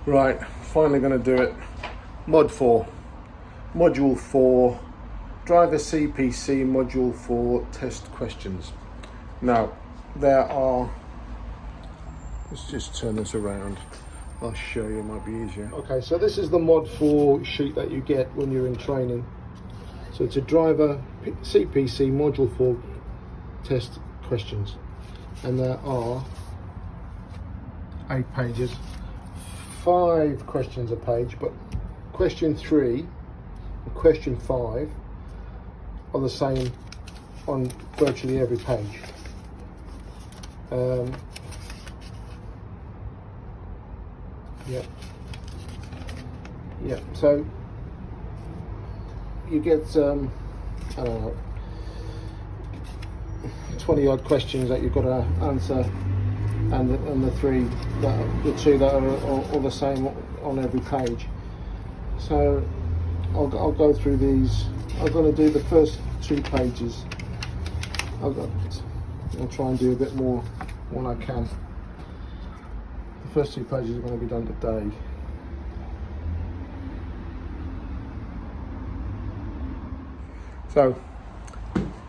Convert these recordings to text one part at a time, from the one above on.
Right, finally going to do it. MOD4, Module 4, Driver CPC Module 4 test questions. Now, there are, let's just turn this around. I'll show you, it might be easier. Okay, so this is the MOD4 sheet that you get when you're in training. So it's a Driver CPC Module 4 test questions. And there are 8 pages. 5 questions a page, but question 3 and question 5 are the same on virtually every page. So you get I don't know, 20 odd questions that you've got to answer, and the two that are all the same on every page. So I'll go through these. I'm going to do the first 2 pages. I'll try and do a bit more when I can. The first 2 pages are going to be done today. So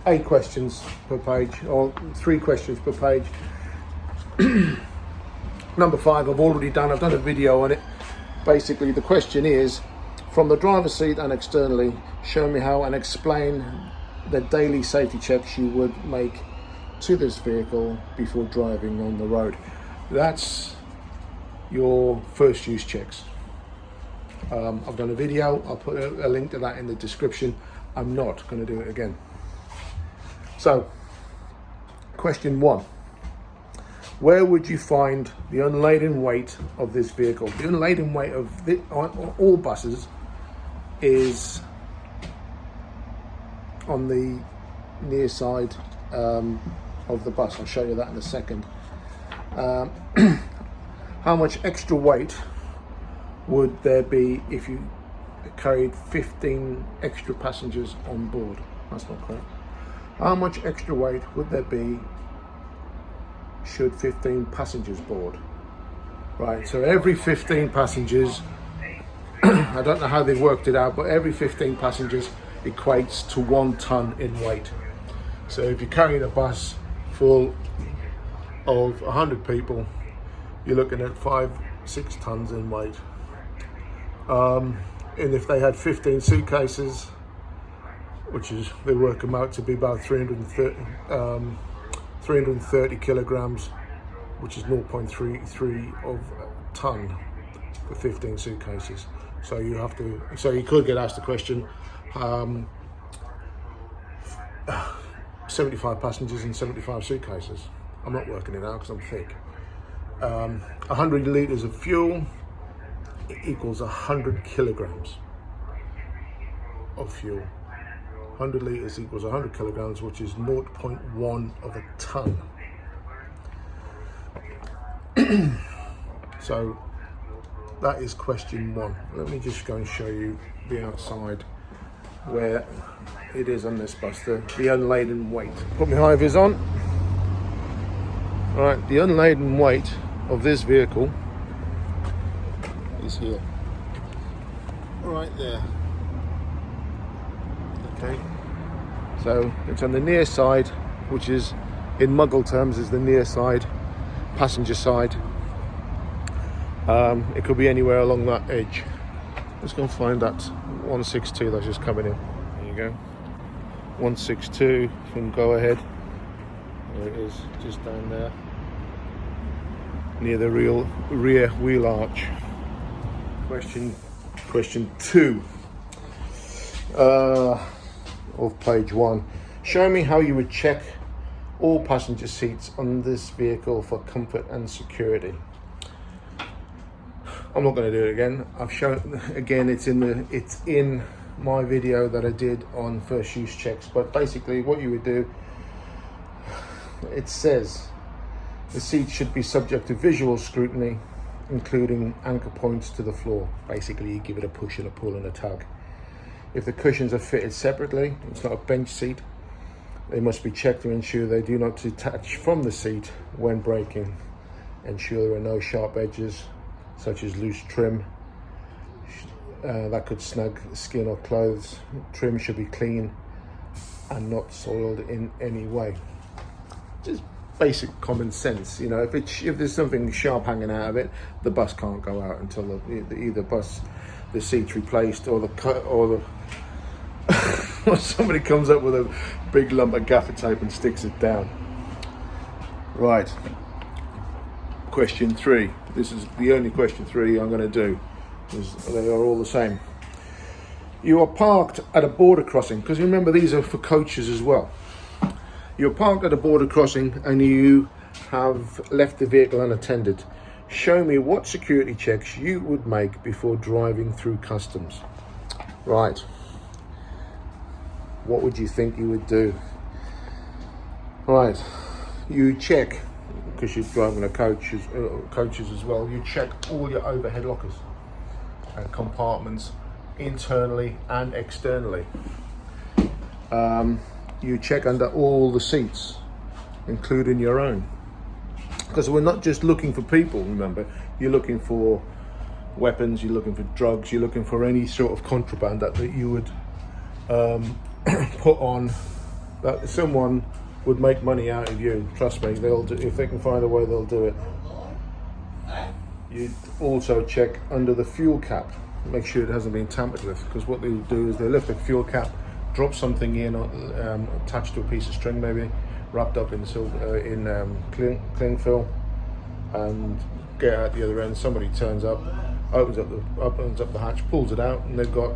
8 questions per page, or 3 questions per page. Number 5 I've already done. I've done a video on it. Basically the question is, from the driver's seat and externally, show me how and explain the daily safety checks you would make to this vehicle before driving on the road. That's your first use checks. I've done a video. I'll put a link to that in the description. I'm not going to do it again. So, question 1. Where would you find the unladen weight of this vehicle? The unladen weight of on all buses is on the near side of the bus. I'll show you that in a second. How much extra weight would there be if you carried 15 extra passengers on board? That's not correct. How much extra weight would there be should 15 passengers board? Right, so every 15 passengers, I don't know how they've worked it out, but every 15 passengers equates to 1 ton in weight. So if you're carrying a bus full of 100 people, you're looking at 5-6 tons in weight. And if they had 15 suitcases, which is, they work them out to be about 330 kilograms, which is 0.33 of a ton for 15 suitcases. So you have to, so you could get asked the question, 75 passengers and 75 suitcases. I'm not working it out because I'm thick. 100 litres of fuel equals 100 kilograms of fuel. 100 litres equals 100 kilograms, which is 0.1 of a ton. So that is question 1. Let me just go and show you the outside where it is on this bus, the unladen weight. Put my high vis on. All right, the unladen weight of this vehicle is here, right there. Okay, so it's on the near side, which is, in Muggle terms, is the near side, passenger side. It could be anywhere along that edge. Let's go and find that 162 that's just coming in. There you go, 162 from go ahead. There it is, just down there, near the rear wheel arch. Question 2 of page 1. Show me how you would check all passenger seats on this vehicle for comfort and security. I'm not going to do it again. I've shown again. It's in my video that I did on first use checks. But basically, what you would do, it says the seat should be subject to visual scrutiny, including anchor points to the floor. Basically, you give it a push and a pull and a tug. If the cushions are fitted separately, it's not a bench seat, they must be checked to ensure they do not detach from the seat when braking. Ensure there are no sharp edges, such as loose trim that could snag skin or clothes. Trim should be clean and not soiled in any way. Just basic common sense, you know. If there's something sharp hanging out of it, the bus can't go out until either the seat's replaced or or somebody comes up with a big lump of gaffer tape and sticks it down. Right. Question 3. This is the only question 3 I'm going to do, because they are all the same. You are parked at a border crossing, because remember these are for coaches as well. You're parked at a border crossing and you have left the vehicle unattended. Show me what security checks you would make before driving through customs. Right. What would you think you would do? Right. You check, because you're driving a coaches as well, you check all your overhead lockers and compartments internally and externally. You check under all the seats, including your own, because we're not just looking for people. Remember, you're looking for weapons, you're looking for drugs, you're looking for any sort of contraband that you would put on, that someone would make money out of you. Trust me, they'll do, if they can find a way, they'll do it. You also check under the fuel cap, make sure it hasn't been tampered with, because what they do is they lift the fuel cap, drop something in, attached to a piece of string, maybe wrapped up in cling film, and get out the other end. Somebody turns up, opens up the hatch, pulls it out, and they've got,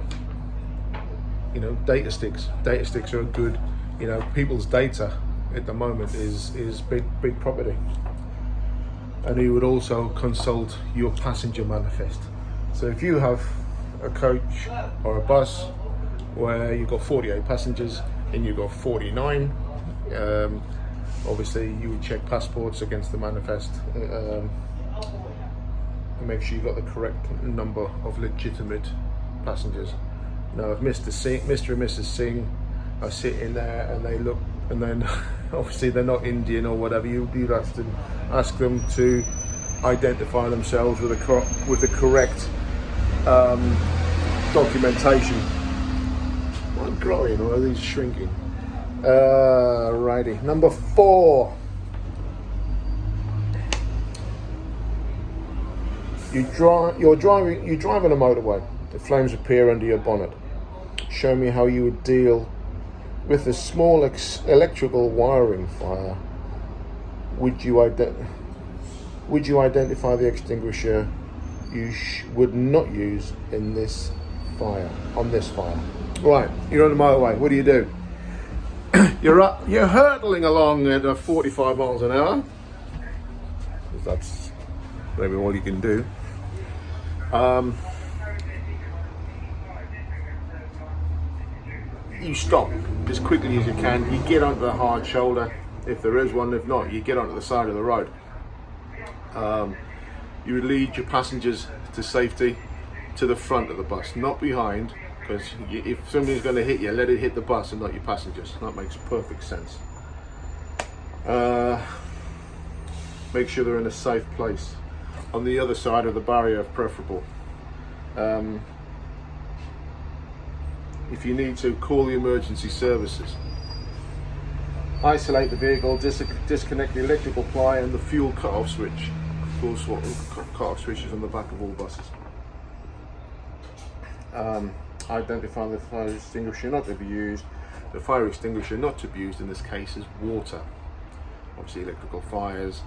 you know, data sticks. Data sticks are good. You know, people's data at the moment is big property. And you would also consult your passenger manifest. So if you have a coach or a bus where you've got 48 passengers and you've got 49, obviously you would check passports against the manifest and make sure you've got the correct number of legitimate passengers. Now, if Mr. and Mrs. Singh are sitting there and they look, and then obviously they're not Indian or whatever, you'd have to ask them to identify themselves with the correct documentation. Am I growing or are these shrinking? Righty. Number 4. You drive on a motorway. The flames appear under your bonnet. Show me how you would deal with a small electrical wiring fire. Would you identify the extinguisher you would not use in this fire? On this fire, right? You're on the motorway. What do? You're hurtling along at 45 miles an hour. That's maybe all you can do. You stop as quickly as you can. You get onto the hard shoulder, if there is one. If not, you get onto the side of the road. You would lead your passengers to safety to the front of the bus, not behind, because if somebody's going to hit you, let it hit the bus and not your passengers. That makes perfect sense. Make sure they're in a safe place, on the other side of the barrier if preferable. If you need to, call the emergency services. Isolate the vehicle, disconnect the electrical ply and the fuel cut-off switch. Cut-off switches on the back of all buses. Identify the fire extinguisher not to be used. The fire extinguisher not to be used in this case is water. Obviously, electrical fires.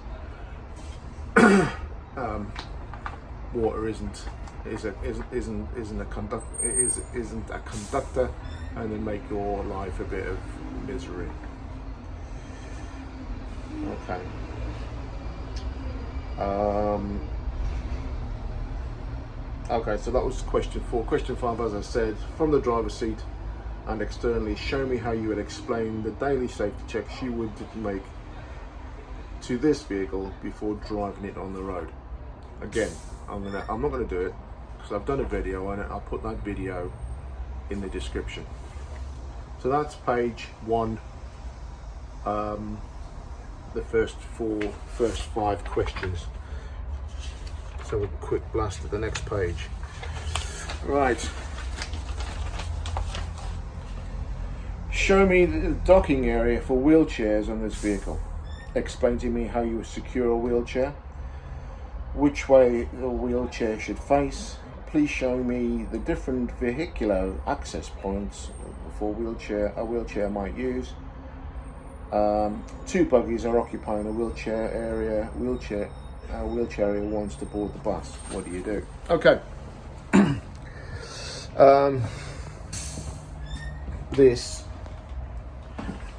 Water isn't a conductor, and then make your life a bit of misery. Okay. Okay, so that was question 4. Question 5, as I said, from the driver's seat and externally, show me how you would explain the daily safety checks you would make to this vehicle before driving it on the road. Again, I'm not gonna do it because I've done a video on it. I'll put that video in the description. So that's page 1. The first 5 questions. Let's have a quick blast at the next page. Right. Show me the docking area for wheelchairs on this vehicle. Explain to me how you secure a wheelchair, which way the wheelchair should face. Please show me the different vehicular access points for a wheelchair might use. 2 buggies are occupying a wheelchair area. A wheelchair area wants to board the bus. What do you do? Okay. This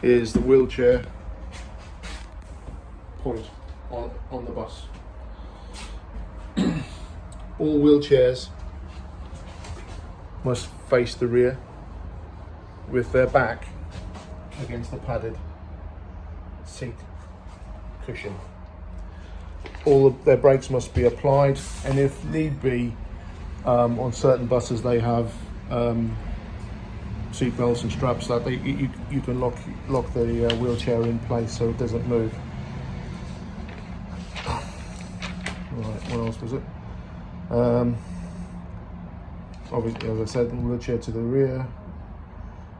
is the wheelchair point on the bus. All wheelchairs must face the rear with their back against the padded seat cushion. All of their brakes must be applied, and if need be, on certain buses they have seat belts and straps that you can lock the wheelchair in place so it doesn't move. Right, what else was it? Obviously, as I said, the wheelchair to the rear.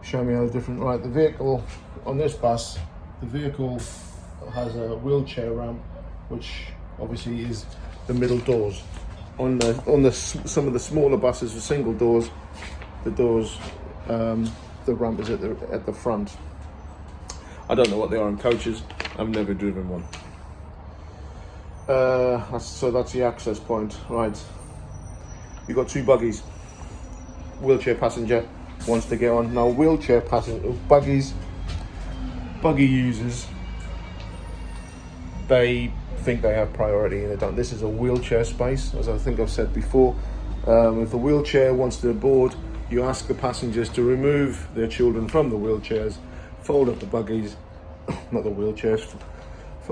Show me how different. Right, the vehicle on this bus, the vehicle has a wheelchair ramp, which obviously is the middle doors. On some of the smaller buses with single doors, the ramp is at the front. I don't know what they are in coaches. I've never driven one. So that's the access point. Right, you've got 2 buggies. Wheelchair passenger wants to get on. Now wheelchair passenger, buggy users, they think they have priority and they don't. This is a wheelchair space, as I think I've said before. If the wheelchair wants to board, you ask the passengers to remove their children from the wheelchairs, fold up the buggies, not the wheelchairs,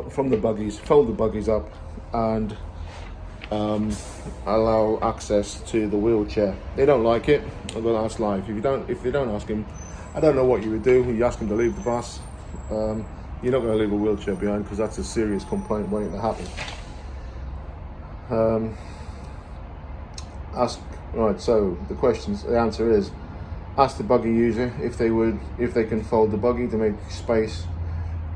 from the buggies, fold the buggies up, and allow access to the wheelchair. They don't like it, but that's life. If they don't ask him, I don't know what you would do. You ask him to leave the bus. You're not going to leave a wheelchair behind, because that's a serious complaint waiting to happen. So the answer is, ask the buggy user if they can fold the buggy to make space.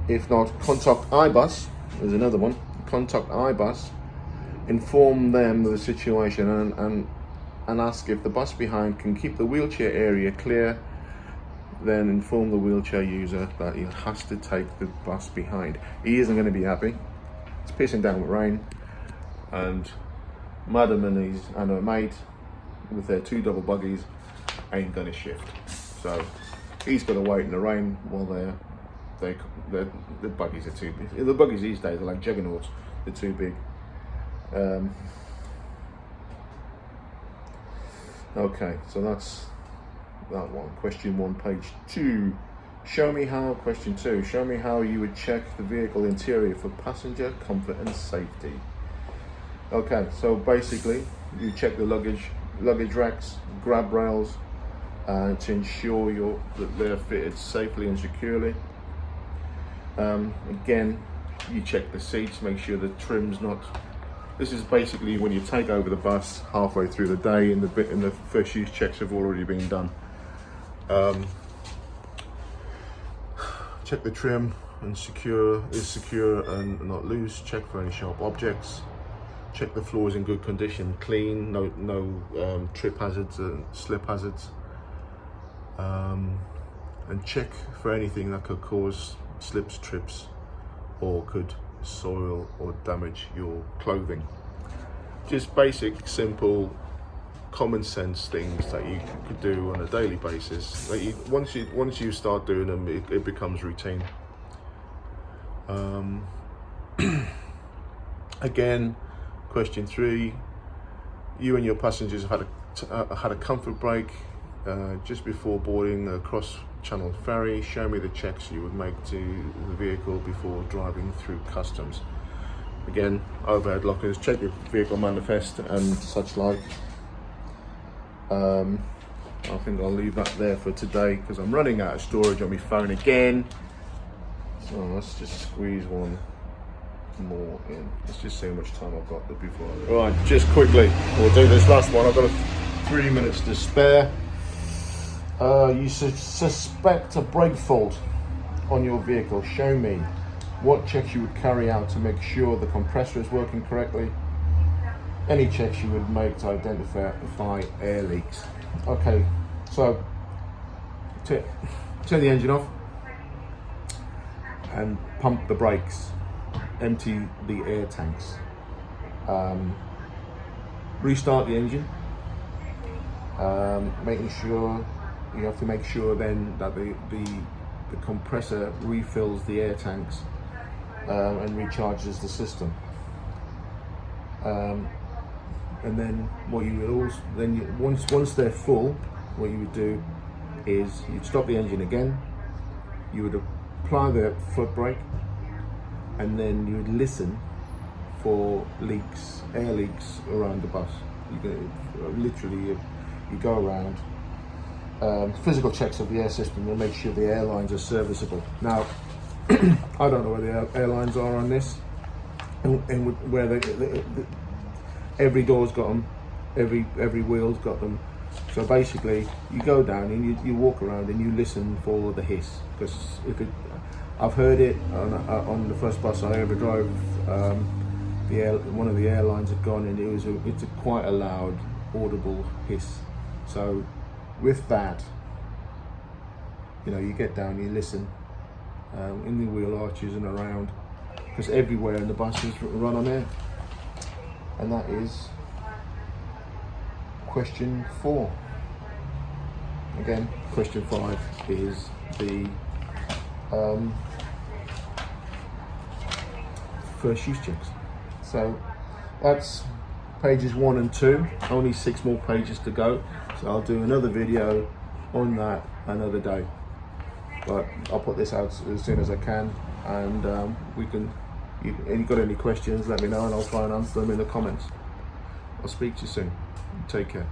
If not, contact iBus. There's another one. Contact iBus. Inform them of the situation and ask if the bus behind can keep the wheelchair area clear. Then inform the wheelchair user that he has to take the bus behind. He isn't going to be happy. It's pissing down with rain, and Madam and her mate with their 2 double buggies ain't going to shift. So he's got to wait in the rain while the buggies are too big. The buggies these days are like juggernauts. They're too big. Okay, so that's that one. Question 1, page 2. Question 2. Show me how you would check the vehicle interior for passenger comfort and safety. Okay, so basically you check the luggage racks, grab rails, to ensure that they're fitted safely and securely. Again, you check the seats, make sure the trim's not. This is basically when you take over the bus halfway through the day, and the first use checks have already been done. Check the trim and is secure and not loose. Check for any sharp objects. Check the floor is in good condition, clean, no trip hazards and slip hazards. And check for anything that could cause slips, trips, or could soil or damage your clothing. Just basic, simple, common sense things that you could do on a daily basis. Once you start doing them, it becomes routine. Again, question 3: you and your passengers have had a comfort break just before boarding a cross-channel ferry. Show me the checks you would make to the vehicle before driving through customs. Again, overhead lockers, check your vehicle manifest and such like. I think I'll leave that there for today because I'm running out of storage on my phone again. So let's just squeeze one more in. Let's just see how much time I've got before. Right, just quickly, we'll do this last one. I've got 3 minutes to spare. You suspect a brake fault on your vehicle. Show me what checks you would carry out to make sure the compressor is working correctly. Any checks you would make to identify air leaks. Okay, so turn the engine off and pump the brakes. Empty the air tanks. Restart the engine. Making sure you have to make sure then that the compressor refills the air tanks and recharges the system. And then what you would also once they're full, what you would do is you'd stop the engine again. You would apply the foot brake, and then you would listen for leaks, air leaks around the bus. You go around. Physical checks of the air system to make sure the airlines are serviceable. Now, I don't know where the airlines are on this, and where every door's got them, every wheel's got them. So basically, you go down and you walk around and you listen for the hiss, because I've heard it on the first bus I ever drove. One of the airlines had gone, and it's quite a loud, audible hiss. So with that, you get down, you listen in the wheel arches and around, because everywhere in the bus is run on air. And that is question 4. Again, question 5 is the first use checks. So that's pages 1 and 2. Only 6 more pages to go. So I'll do another video on that another day. But I'll put this out as soon as I can, and if you've got any questions, let me know, and I'll try and answer them in the comments. I'll speak to you soon. Take care.